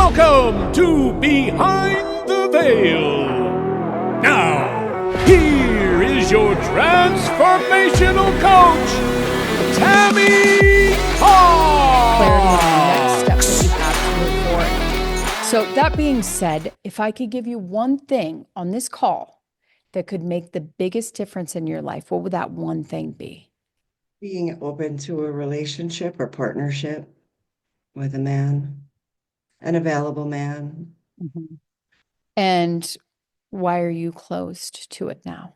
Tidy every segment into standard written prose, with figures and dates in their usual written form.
Welcome to Behind the Veil. Now, here is your transformational coach, Tammy Clarity on the next step that you have to move forward. So that being said, if I could give you one thing on this call that could make the biggest difference in your life, what would that one thing be? Being open to a relationship or partnership with a man, an available man. Mm-hmm. And why are you closed to it now?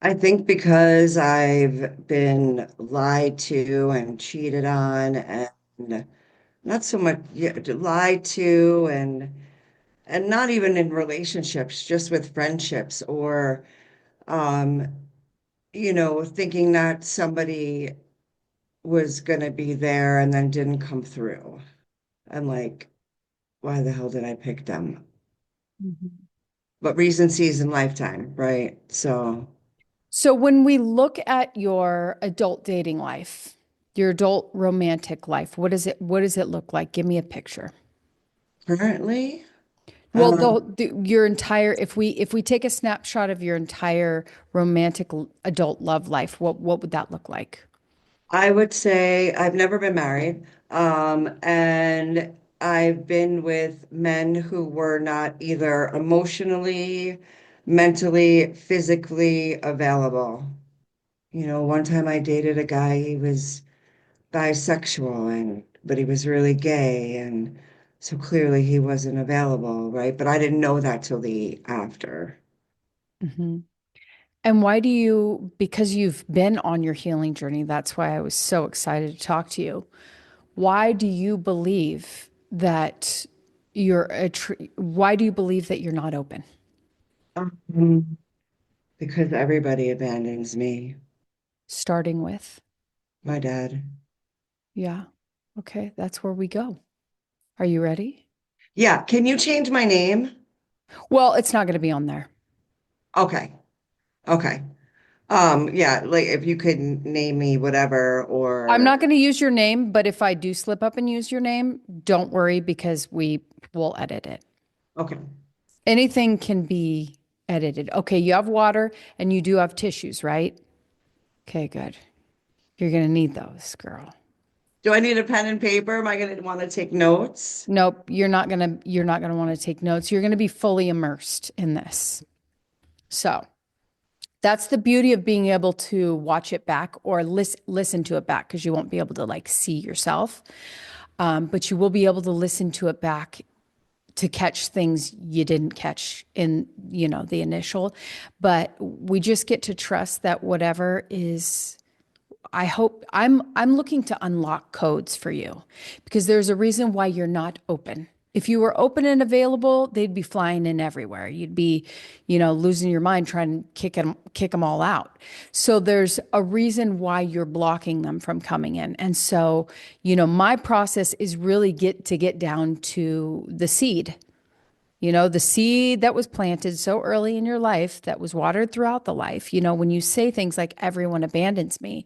I think because I've been lied to and cheated on and not so much lied to and not even in relationships, just with friendships or um, thinking that somebody was gonna be there and then didn't come through. I'm like, why the hell did I pick them? Mm-hmm. But recencies in lifetime, right? So when we look at your adult dating life, your adult romantic life, what does it look like? Give me a picture. Currently, Well, um, your entire, if we take a snapshot of your entire romantic adult love life, what would that look like? I would say I've never been married, and I've been with men who were not either emotionally, mentally, physically available. One time I dated a guy, he was bisexual but he was really gay, and so clearly he wasn't available, right? But I didn't know that till the after. Hmm. And why do you, because you've been on your healing journey, that's why I was so excited to talk to you. Why do you believe that why do you believe that you're not open? Um, because everybody abandons me. Starting with, My dad. yeah, okay, that's where we go. Are you ready? Yeah, can you change my name? Well, it's not going to be on there. Okay. Okay. Yeah, like if you could name me whatever I'm or not going to use your name, but if I do slip up and use your name, don't worry because we will edit it. okay. Anything can be edited. Okay, you have water and you do have tissues, right? Okay, good. You're going to need those, girl. Do I need a pen and paper? Am I gonna want to take notes? Nope, you're not going to want to take notes. You're going to be fully immersed in this. So, that's the beauty of being able to watch it back or listen to it back because you won't be able to like see yourself. But you will be able to listen to it back to catch things you didn't catch in, the initial. But we just get to trust that whatever is, I hope I'm looking to unlock codes for you because there's a reason why you're not open. If you were open and available, they'd be flying in everywhere. You'd be, losing your mind trying to kick them all out. So there's a reason why you're blocking them from coming in. And so, my process is really get down to the seed. The seed that was planted so early in your life that was watered throughout the life. When you say things like everyone abandons me,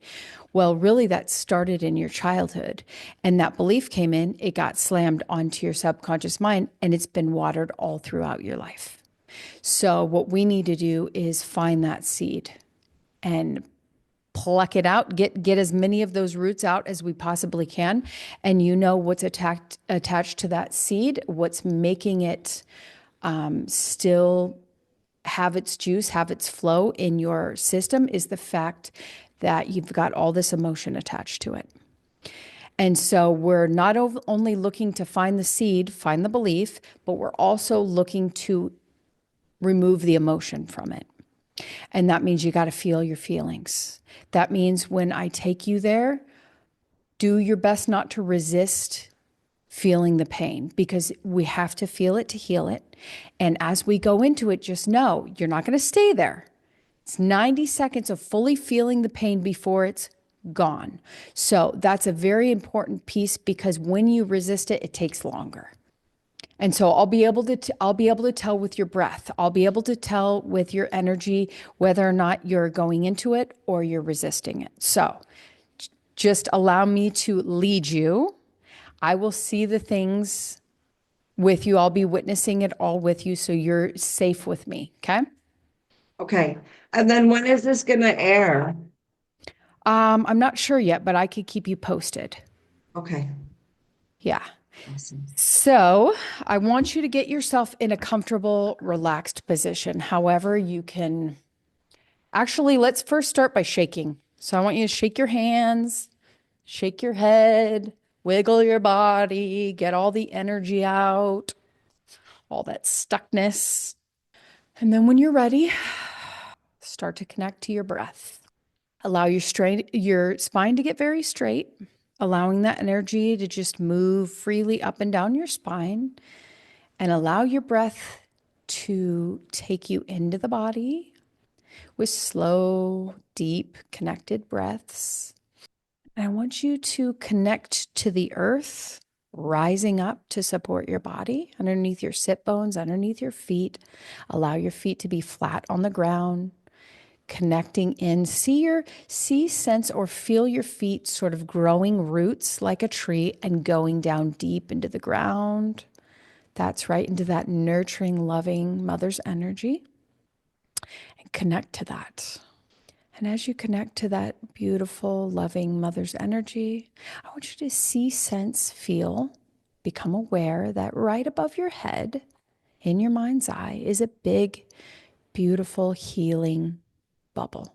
well, really that started in your childhood. And that belief came in, it got slammed onto your subconscious mind, and it's been watered all throughout your life. So what we need to do is find that seed and pluck it out, get as many of those roots out as we possibly can. And what's attached to that seed, what's making it still have its juice, have its flow in your system is the fact that you've got all this emotion attached to it. And so we're not only looking to find the seed, find the belief, but we're also looking to remove the emotion from it. And that means you got to feel your feelings. That means when I take you there, do your best not to resist feeling the pain because we have to feel it to heal it. And as we go into it, just know you're not going to stay there. It's 90 seconds of fully feeling the pain before it's gone. So that's a very important piece because when you resist it, it takes longer. And so I'll be able to tell with your breath. I'll be able to tell with your energy whether or not you're going into it or you're resisting it. So just allow me to lead you. I will see the things with you. I'll be witnessing it all with you, so you're safe with me. Okay. Okay. And then when is this going to air? I'm not sure yet, but I could keep you posted. Okay. Yeah. Awesome. So I want you to get yourself in a comfortable, relaxed position. However, you can actually, let's first start by shaking. So I want you to shake your hands, shake your head, wiggle your body, get all the energy out, all that stuckness. And then when you're ready, start to connect to your breath. Allow your spine to get very straight, allowing that energy to just move freely up and down your spine, and allow your breath to take you into the body with slow, deep, connected breaths. And I want you to connect to the earth, rising up to support your body underneath your sit bones, underneath your feet. Allow your feet to be flat on the ground, connecting in. See, sense, or feel your feet sort of growing roots like a tree and going down deep into the ground. That's right, into that nurturing, loving mother's energy. And connect to that. And as you connect to that beautiful, loving mother's energy, I want you to see, sense, feel, become aware that right above your head, in your mind's eye, is a big, beautiful, healing bubble.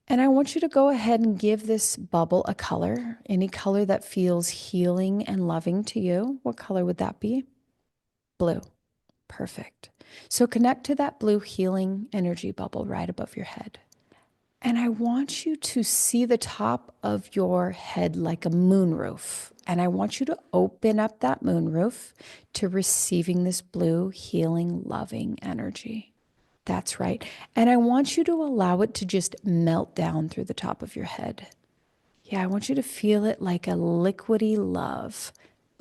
And I want you to go ahead and give this bubble a color, any color that feels healing and loving to you. What color would that be? Blue. Perfect. So connect to that blue healing energy bubble right above your head. And I want you to see the top of your head like a moonroof. And I want you to open up that moonroof to receiving this blue, healing, loving energy. That's right. And I want you to allow it to just melt down through the top of your head. Yeah, I want you to feel it like a liquidy love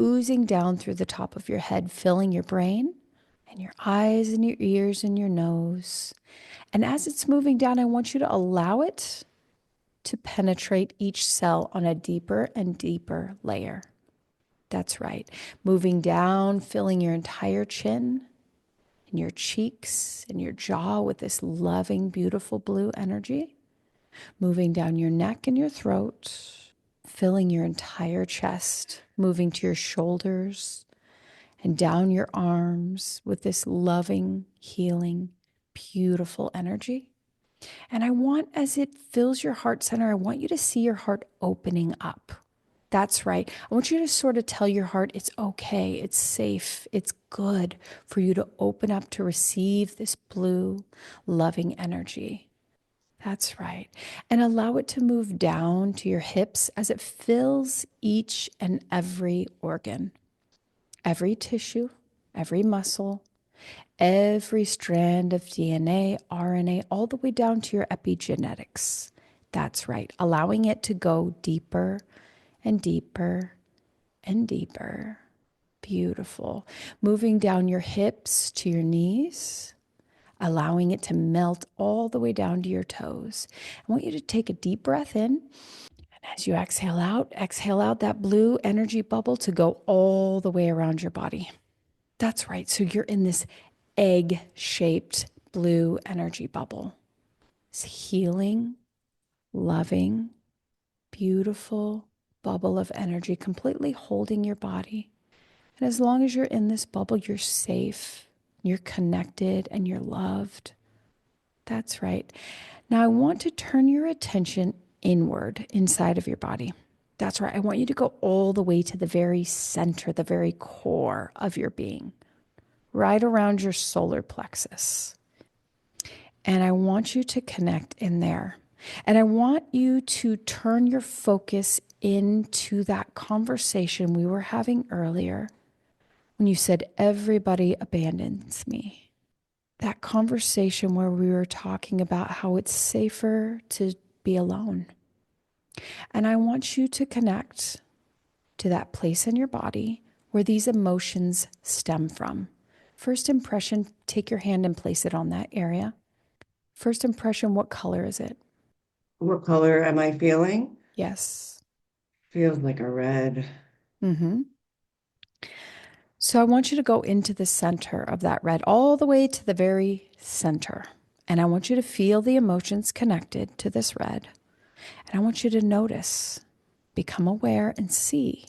oozing down through the top of your head, filling your brain and your eyes and your ears and your nose. And as it's moving down, I want you to allow it to penetrate each cell on a deeper and deeper layer. That's right. Moving down, filling your entire chin and your cheeks and your jaw with this loving, beautiful blue energy. Moving down your neck and your throat, filling your entire chest, moving to your shoulders and down your arms with this loving, healing, beautiful energy. And I want, as it fills your heart center, I want you to see your heart opening up. That's right. I want you to sort of tell your heart it's okay, it's safe, it's good for you to open up to receive this blue, loving energy. That's right. And allow it to move down to your hips as it fills each and every organ, every tissue, every muscle, every strand of DNA, RNA, all the way down to your epigenetics. That's right. Allowing it to go deeper and deeper and deeper. Beautiful. Moving down your hips to your knees, allowing it to melt all the way down to your toes. I want you to take a deep breath in. And as you exhale out that blue energy bubble to go all the way around your body. That's right. So you're in this egg-shaped blue energy bubble. It's healing, loving, beautiful bubble of energy completely holding your body. And as long as you're in this bubble, you're safe, you're connected, and you're loved. That's right. Now I want to turn your attention inward inside of your body. That's right. I want you to go all the way to the very center, the very core of your being, right around your solar plexus. And I want you to connect in there. And I want you to turn your focus into that conversation we were having earlier when you said, everybody abandons me. That conversation where we were talking about how it's safer to be alone. And I want you to connect to that place in your body where these emotions stem from. First impression, take your hand and place it on that area. First impression, what color is it? What color am I feeling? Yes. Feels like a red. Mm-hmm. So I want you to go into the center of that red, all the way to the very center. And I want you to feel the emotions connected to this red. And I want you to notice, become aware, and see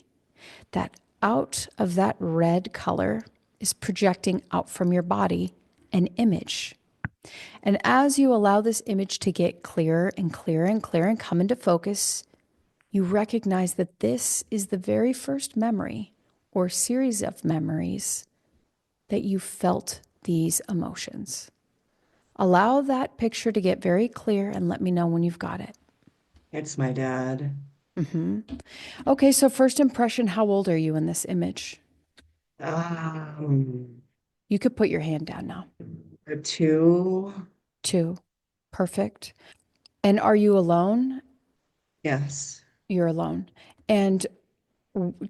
that out of that red color is projecting out from your body an image. And as you allow this image to get clearer and clearer and clearer and come into focus, you recognize that this is the very first memory or series of memories that you felt these emotions. Allow that picture to get very clear and let me know when you've got it. It's my dad. Okay, so first impression, how old are you in this image? Um, You could put your hand down now. a two. 2. Perfect. And are you alone? Yes. You're alone. And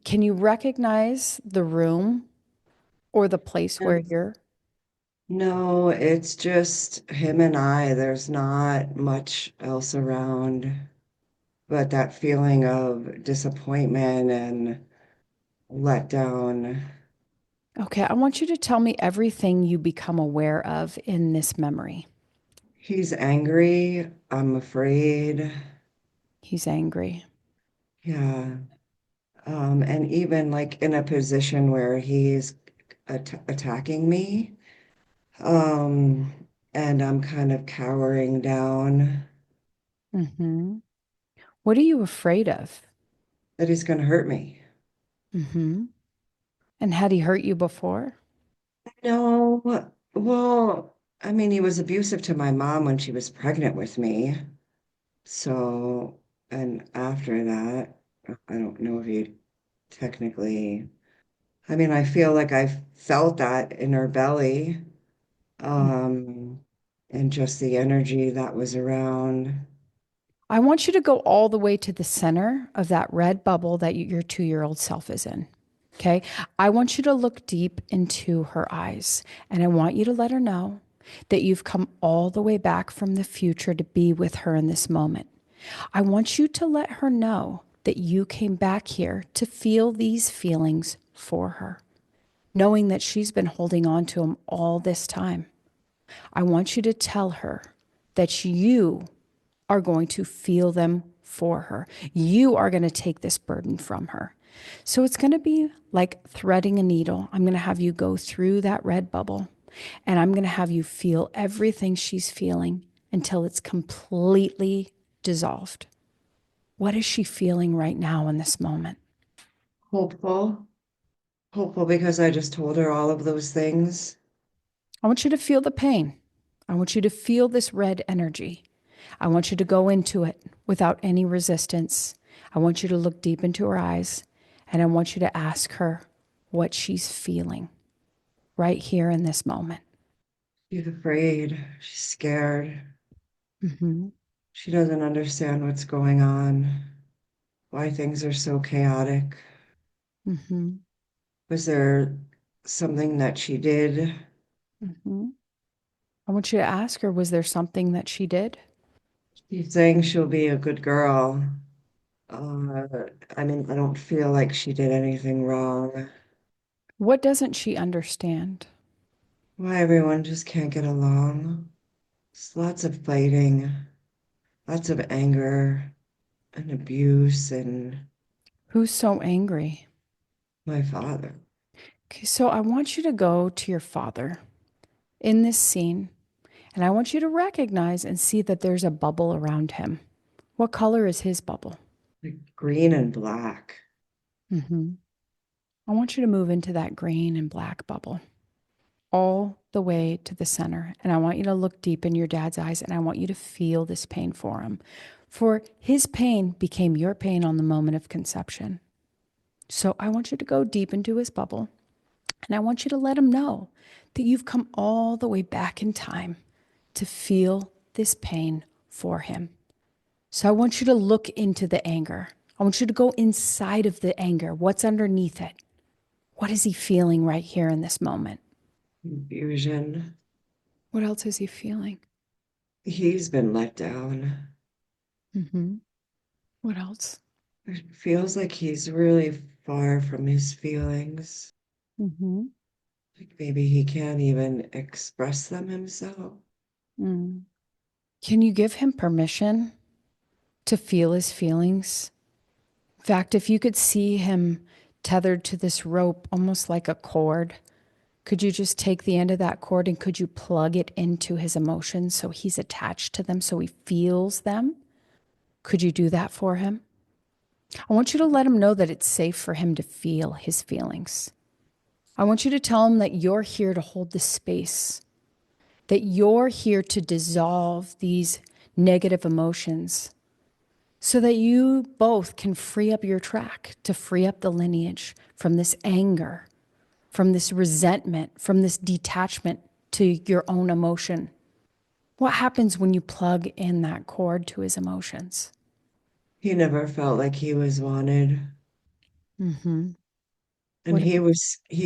can you recognize the room or the place where you're? No, it's just him and I. There's not much else around. But that feeling of disappointment and letdown, Okay, I want you to tell me everything you become aware of in this memory. he's angry. I'm afraid. He's angry. Yeah. And even like in a position where he's attacking me, um, and I'm kind of cowering down Mm-hmm. What are you afraid of? that he's going to hurt me. Mm-hmm. And had he hurt you before? No, well, I mean, he was abusive to my mom when she was pregnant with me. So, and after that, I don't know if he technically, I mean, I feel like I felt that in her belly, um, and just the energy that was around. I want you to go all the way to the center of that red bubble that your 2-year-old self is in. Okay. I want you to look deep into her eyes and I want you to let her know that you've come all the way back from the future to be with her in this moment. I want you to let her know that you came back here to feel these feelings for her, knowing that she's been holding on to them all this time. I want you to tell her that you are going to feel them for her. You are going to take this burden from her. So it's going to be like threading a needle. I'm going to have you go through that red bubble and I'm going to have you feel everything she's feeling until it's completely dissolved. What is she feeling right now in this moment? Hopeful, hopeful because I just told her all of those things. I want you to feel the pain. I want you to feel this red energy. I want you to go into it without any resistance. I want you to look deep into her eyes and I want you to ask her what she's feeling right here in this moment. She's afraid, she's scared. Mm-hmm. She doesn't understand what's going on, why things are so chaotic. Mm-hmm. Was there something that she did? Mm-hmm. I want you to ask her, was there something that she did? She's saying she'll be a good girl. Uh, I mean, I don't feel like she did anything wrong. What doesn't she understand? Why everyone just can't get along. There's lots of fighting, lots of anger and abuse, and Who's so angry? my father. Okay, so I want you to go to your father in this scene, and I want you to recognize and see that there's a bubble around him. What color is his bubble? Like green and black. Mm-hmm. I want you to move into that green and black bubble all the way to the center. And I want you to look deep in your dad's eyes and I want you to feel this pain for him. For his pain became your pain on the moment of conception. So I want you to go deep into his bubble and I want you to let him know that you've come all the way back in time to feel this pain for him. So I want you to look into the anger. I want you to go inside of the anger. What's underneath it? What is he feeling right here in this moment? Confusion. What else is he feeling? He's been let down. Mm-hmm. What else? It feels like he's really far from his feelings. Mm-hmm. Like maybe he can't even express them himself. Mm. Can you give him permission to feel his feelings? In fact, if you could see him tethered to this rope, almost like a cord, could you just take the end of that cord and could you plug it into his emotions so he's attached to them, so he feels them? Could you do that for him? I want you to let him know that it's safe for him to feel his feelings. I want you to tell him that you're here to hold the space, that you're here to dissolve these negative emotions so that you both can free up your track, to free up the lineage from this anger, from this resentment, from this detachment to your own emotion. What happens when you plug in that cord to his emotions? He never felt like he was wanted. Mm-hmm. And What? he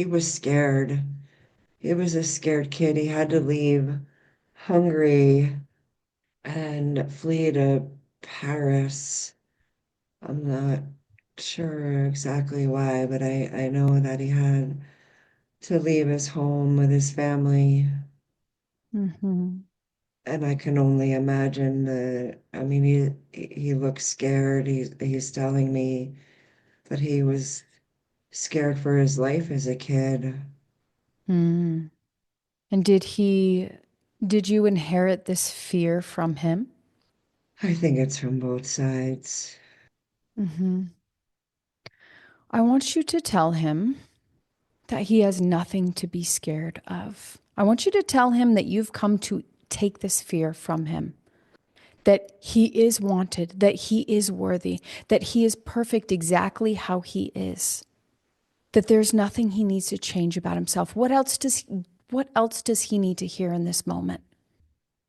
was scared. He was a scared kid. He had to leave hungry and flee to Paris. I'm not sure exactly why, but I know that he had to leave his home with his family. Mm-hmm. And I can only imagine I mean, he looks scared. He's telling me that he was scared for his life as a kid. Mm. And did you inherit this fear from him? I think it's from both sides. Mm-hmm. I want you to tell him that he has nothing to be scared of. I want you to tell him that you've come to take this fear from him, that he is wanted, that he is worthy, that he is perfect exactly how he is, that there's nothing he needs to change about himself. What else does he need to hear in this moment?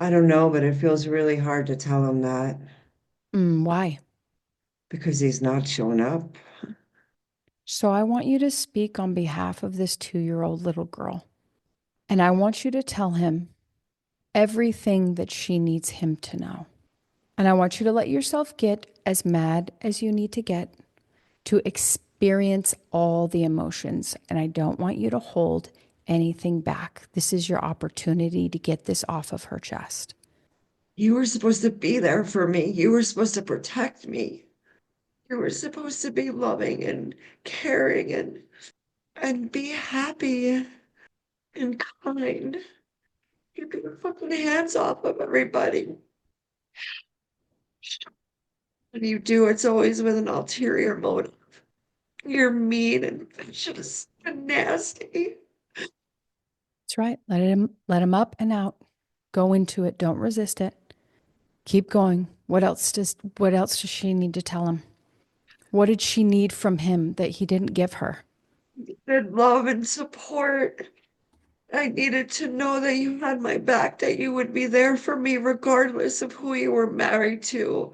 I don't know, but it feels really hard to tell him that Why? because he's not shown up. So I want you to speak on behalf of this 2-year-old little girl. And I want you to tell him everything that she needs him to know. And I want you to let yourself get as mad as you need to get to experience all the emotions. And I don't want you to hold anything back. This is your opportunity to get this off of her chest. You were supposed to be there for me. You were supposed to protect me. You were supposed to be loving and caring and be happy and kind. You get your fucking hands off of everybody. When you do, it's always with an ulterior motive. You're mean and vicious and nasty. That's right. Let him up and out. Go into it. Don't resist it. Keep going. What else does she need to tell him? What did she need from him that he didn't give her? And love and support. I needed to know that you had my back, that you would be there for me regardless of who you were married to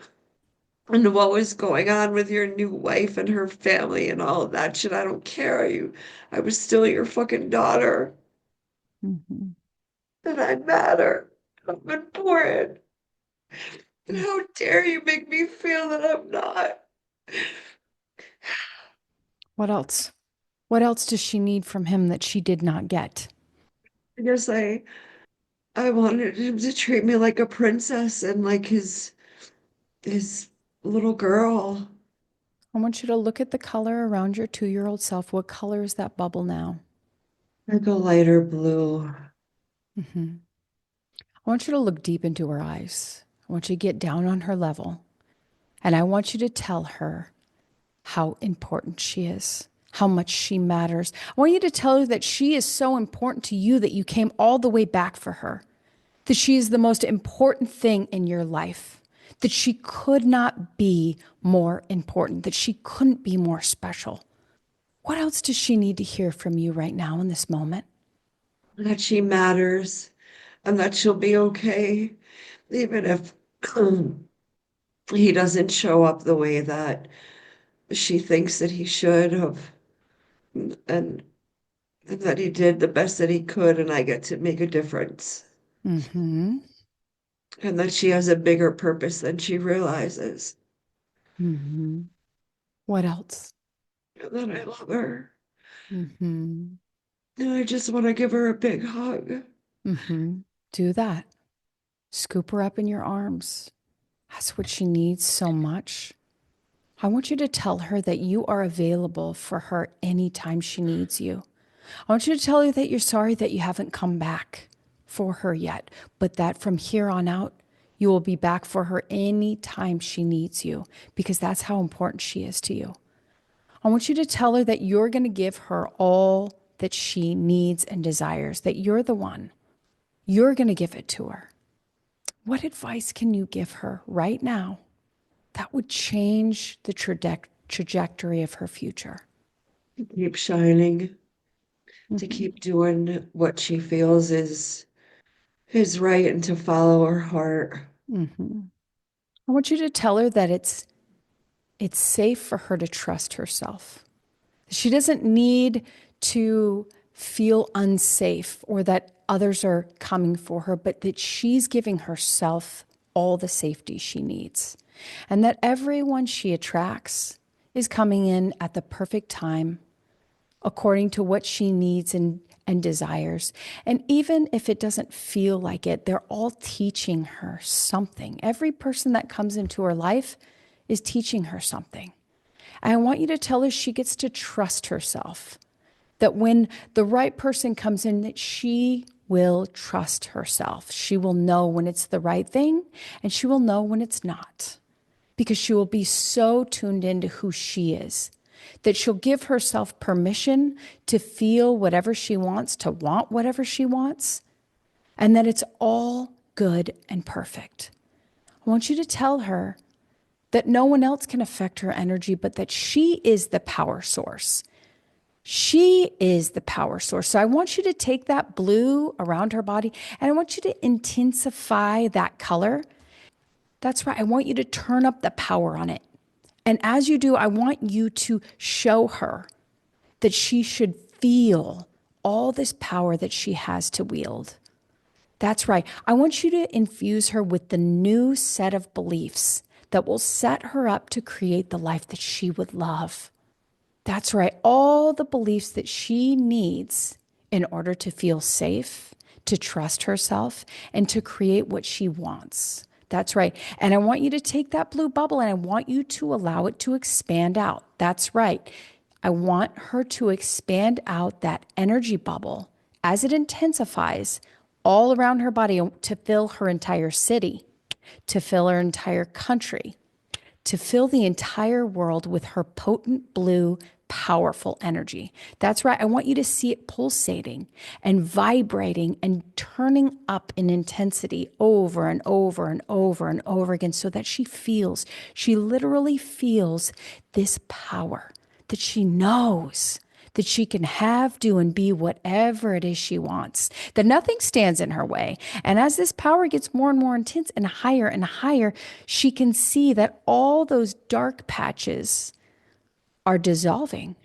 and what was going on with your new wife and her family and all of that shit. I don't care. I was still your fucking daughter, Mhm. and I matter. I'm important. And how dare you make me feel that I'm not? What else? What else does she need from him that she did not get? I guess I wanted him to treat me like a princess and like his little girl. I want you to look at the color around your 2-year-old self. What color is that bubble now? Like a lighter blue. Hmm. I want you to look deep into her eyes. I want you to get down on her level. And I want you to tell her how important she is, how much she matters. I want you to tell her that she is so important to you that you came all the way back for her, that she is the most important thing in your life, that she could not be more important, that she couldn't be more special. What else does she need to hear from you right now in this moment? That she matters and that she'll be okay, even if he doesn't show up the way that she thinks that he should have, and that he did the best that he could, and I get to make a difference, Mm-hmm. and that she has a bigger purpose than she realizes. Mm-hmm. What else? and that I love her. Mm-hmm. And I just want to give her a big hug. Mm-hmm. Do that. Scoop her up in your arms. That's what she needs so much. I want you to tell her that you are available for her anytime she needs you. I want you to tell her that you're sorry that you haven't come back for her yet, but that from here on out, you will be back for her anytime she needs you, because that's how important she is to you. I want you to tell her that you're going to give her all that she needs and desires, that you're the one. You're going to give it to her. What advice can you give her right now that would change the trajectory of her future? To keep shining, to Mm-hmm. keep doing what she feels is right, and to follow her heart. Mm-hmm. I want you to tell her that it's safe for her to trust herself. She doesn't need to feel unsafe or that others are coming for her, but that she's giving herself all the safety she needs. And that everyone she attracts is coming in at the perfect time, according to what she needs and desires. And even if it doesn't feel like it, they're all teaching her something. Every person that comes into her life is teaching her something. And I want you to tell her she gets to trust herself, that when the right person comes in, that she will trust herself. She will know when it's the right thing, and she will know when it's not, because she will be so tuned into who she is that she'll give herself permission to feel whatever she wants, to want whatever she wants, and that it's all good and perfect. I want you to tell her that no one else can affect her energy, but that she is the power source. She is the power source. So I want you to take that blue around her body and I want you to intensify that color. That's right. I want you to turn up the power on it. And as you do, I want you to show her that she should feel all this power that she has to wield. That's right. I want you to infuse her with the new set of beliefs that will set her up to create the life that she would love. That's right. All the beliefs that she needs in order to feel safe, to trust herself, and to create what she wants. That's right. And I want you to take that blue bubble and I want you to allow it to expand out. That's right. I want her to expand out that energy bubble as it intensifies all around her body to fill her entire city, to fill her entire country, to fill the entire world with her potent blue, powerful energy. That's right. I want you to see it pulsating and vibrating and turning up in intensity over and over and over and over again so that she literally feels this power that she knows that she can have, do, and be whatever it is she wants, that nothing stands in her way. And as this power gets more and more intense and higher, she can see that all those dark patches are dissolving,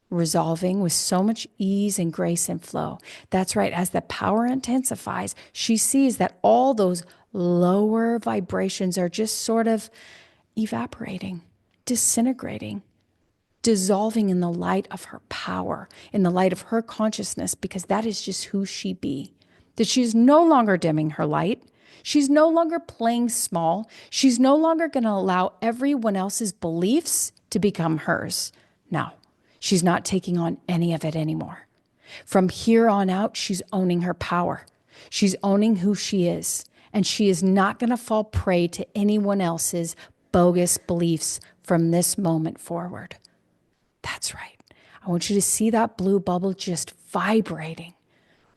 resolving with so much ease and grace and flow. That's right. As the power intensifies, she sees that all those lower vibrations are just sort of evaporating, disintegrating, dissolving in the light of her power, in the light of her consciousness, because that is just who she be. That she's no longer dimming her light. She's no longer playing small. She's no longer going to allow everyone else's beliefs to become hers. No, she's not taking on any of it anymore. From here on out, she's owning her power. She's owning who she is. And she is not going to fall prey to anyone else's bogus beliefs from this moment forward. That's right. I want you to see that blue bubble just vibrating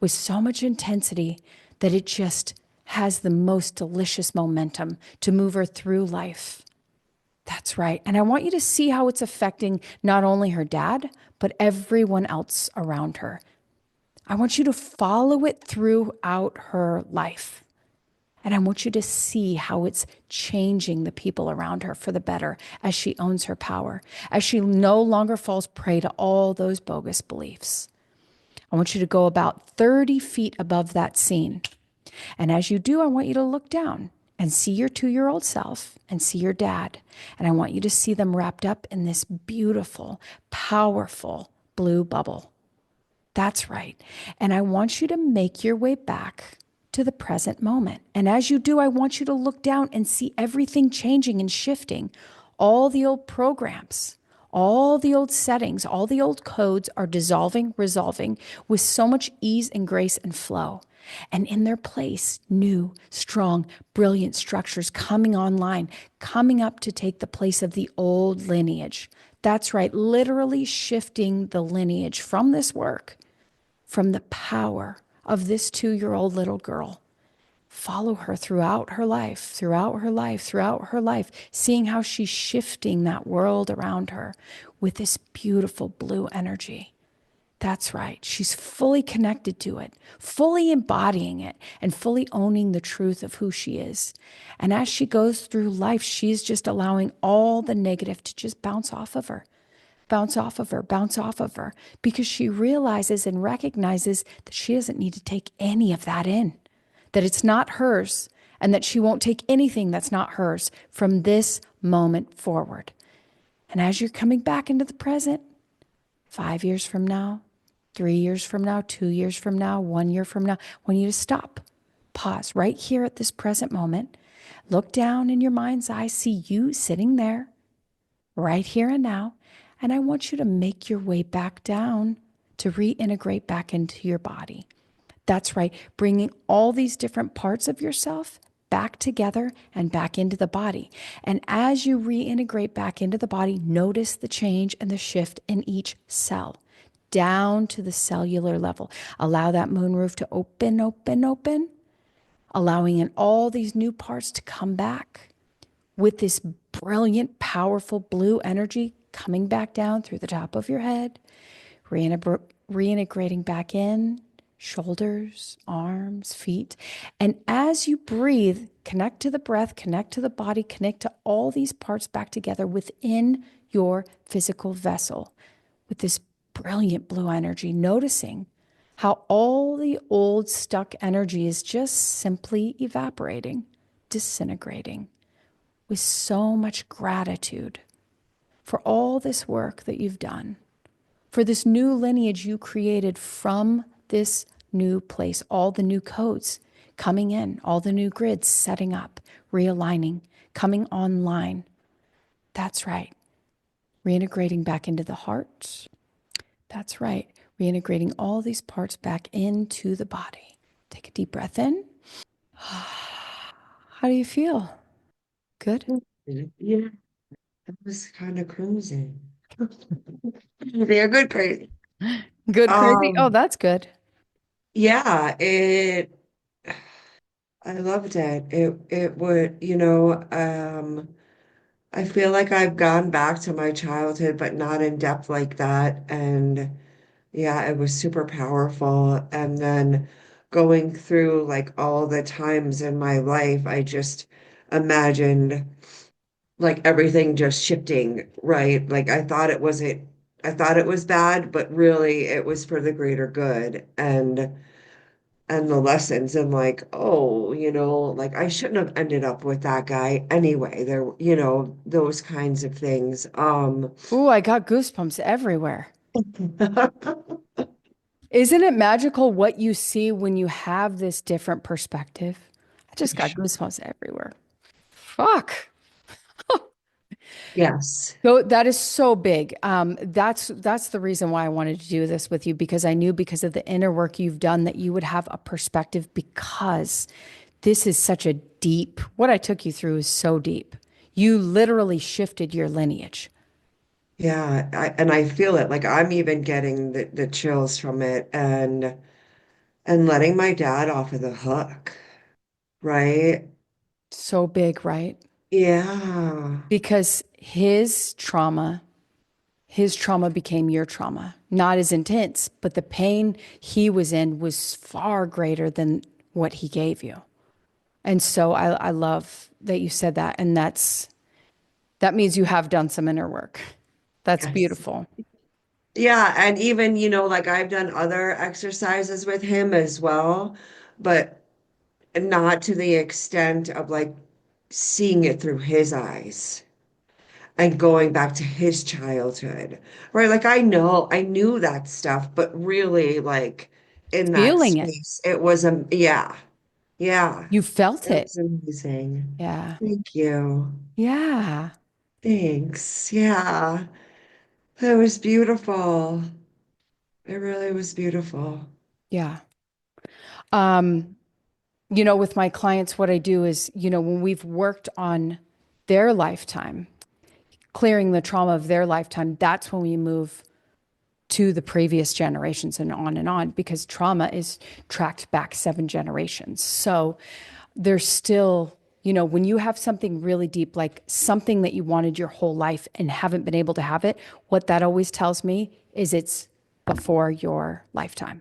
with so much intensity that it just has the most delicious momentum to move her through life. That's right. And I want you to see how it's affecting not only her dad, but everyone else around her. I want you to follow it throughout her life. And I want you to see how it's changing the people around her for the better as she owns her power, as she no longer falls prey to all those bogus beliefs. I want you to go about 30 feet above that scene. And as you do, I want you to look down and see your 2-year-old self and see your dad. And I want you to see them wrapped up in this beautiful, powerful blue bubble. That's right. And I want you to make your way back to the present moment. And as you do, I want you to look down and see everything changing and shifting. All the old programs, all the old settings, all the old codes are dissolving, resolving with so much ease and grace and flow. And in their place, new, strong, brilliant structures coming online, coming up to take the place of the old lineage. That's right, literally shifting the lineage from this work, from the power of this 2-year-old little girl. Follow her throughout her life, throughout her life, throughout her life, seeing how she's shifting that world around her with this beautiful blue energy. That's right. She's fully connected to it, fully embodying it, and fully owning the truth of who she is. And as she goes through life, she's just allowing all the negative to just bounce off of her, bounce off of her, bounce off of her, because she realizes and recognizes that she doesn't need to take any of that in, that it's not hers, and that she won't take anything that's not hers from this moment forward. And as you're coming back into the present, 5 years from now, 3 years from now, 2 years from now, 1 year from now, I want you to stop, pause right here at this present moment, look down in your mind's eye, see you sitting there, right here and now, and I want you to make your way back down to reintegrate back into your body. That's right, bringing all these different parts of yourself back together and back into the body. And as you reintegrate back into the body, notice the change and the shift in each cell, down to the cellular level. Allow that moon roof to open, open, open, allowing in all these new parts to come back with this brilliant, powerful blue energy coming back down through the top of your head, reintegrating back in, shoulders, arms, feet. And as you breathe, connect to the breath, connect to the body, connect to all these parts back together within your physical vessel with this brilliant blue energy, noticing how all the old stuck energy is just simply evaporating, disintegrating with so much gratitude for all this work that you've done, for this new lineage you created from this new place, all the new codes coming in, all the new grids setting up, realigning, coming online. That's right. Reintegrating back into the heart. That's right. Reintegrating all these parts back into the body. Take a deep breath in. How do you feel? Good? Yeah, it was kind of crazy. They're good crazy. Good, crazy. Oh, Um, that's good. yeah, I loved it. It would, I feel like I've gone back to my childhood, but not in depth like that. And yeah, it was super powerful. And then going through like all the times in my life, I just imagined like everything just shifting, right? Like I thought it was bad, but really it was for the greater good. And the lessons and like, oh, like I shouldn't have ended up with that guy anyway. There, those kinds of things. Ooh, I got goosebumps everywhere. Isn't it magical what you see when you have this different perspective? I just got goosebumps everywhere. Fuck. Yes. So that is so big. That's the reason why I wanted to do this with you, because I knew because of the inner work you've done that you would have a perspective, because this is such a deep, what I took you through is so deep. You literally shifted your lineage. Yeah, and I feel it. Like I'm even getting the chills from it and letting my dad off of the hook, right? So big, right? Yeah. Because his trauma became your trauma. Not as intense, but the pain he was in was far greater than what he gave you. And so I love that you said that. And that means you have done some inner work. That's Yes. beautiful. Yeah, and even, like I've done other exercises with him as well, but not to the extent of like seeing it through his eyes and going back to his childhood, right? Like I knew that stuff, but really like in that Feeling it. space, it was yeah, yeah, You felt it it. was amazing. Yeah. Thank you. Yeah. Thanks. Yeah, that was beautiful. It really was beautiful. Yeah. Um, with my clients, what I do is, when we've worked on their lifetime, clearing the trauma of their lifetime, that's when we move to the previous generations and on, because trauma is tracked back 7 generations. So there's still, when you have something really deep, like something that you wanted your whole life and haven't been able to have it, what that always tells me is it's before your lifetime.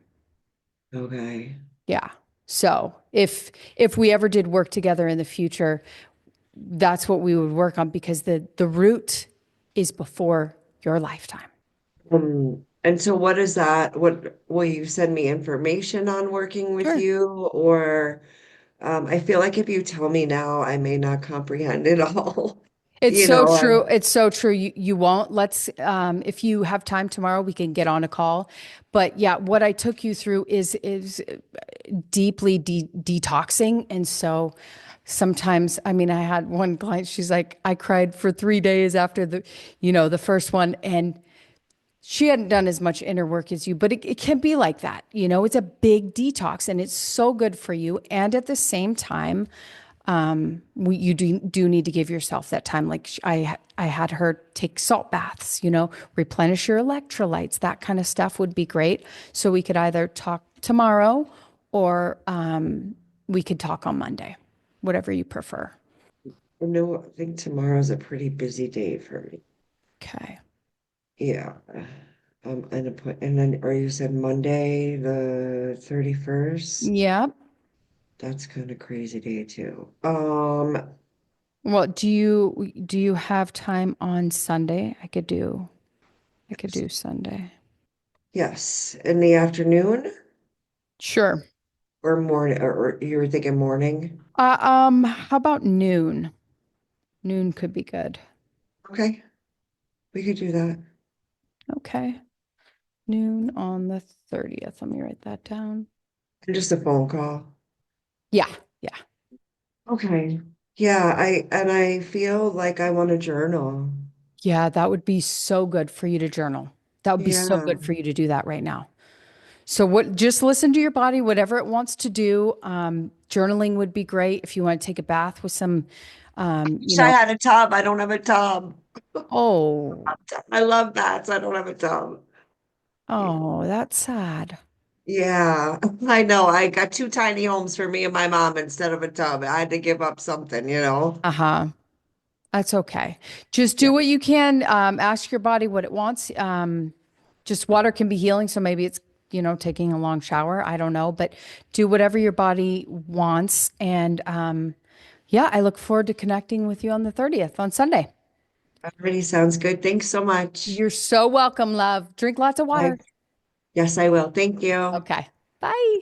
Okay. Yeah. So if we ever did work together in the future, that's what we would work on, because the root is before your lifetime. And so what is that? What will you send me information on working with Sure. you? Or I feel like if you tell me now, I may not comprehend it all. It's You so know, true. It's so true. You won't. Let's, if you have time tomorrow, we can get on a call. But yeah, what I took you through is deeply detoxing. And so sometimes, I mean, I had one client, she's like, I cried for 3 days after the first one. And she hadn't done as much inner work as you, but it can be like that. It's a big detox and it's so good for you. And at the same time, you do need to give yourself that time. Like I had her take salt baths, replenish your electrolytes, that kind of stuff would be great. So we could either talk tomorrow or we could talk on Monday, whatever you prefer. no, I think tomorrow's a pretty busy day for me. Okay. Yeah. And then, or you said Monday, the 31st? Yeah. That's kind of crazy day too. Well, do you have time on Sunday? I could do Sunday. Yes, in the afternoon Sure. or morning, or you were thinking morning? How about noon? Noon could be good. Okay, we could do that. Okay. Noon on the 30th. Let me write that down. And just a phone call. Yeah. Yeah. Okay. Yeah, I feel like I want to journal. Yeah, that would be so good for you to journal. That would be so Yeah. good for you to do that right now. So just listen to your body, whatever it wants to do. Journaling would be great if you want to take a bath with some, Wish I had a tub. I don't have a tub. oh, I love that. So I don't have a tub. oh, that's sad. Yeah, I know. I got two tiny homes for me and my mom instead of a tub. I had to give up something, you know? Uh-huh. That's okay. Just Yeah. do what you can. Ask your body what it wants. Just water can be healing. So maybe it's, taking a long shower. I don't know, but do whatever your body wants. And yeah, I look forward to connecting with you on the 30th on Sunday. Already sounds good. Thanks so much. You're so welcome, love. Drink lots of I, water. yes, I will. Thank you. Okay. Bye.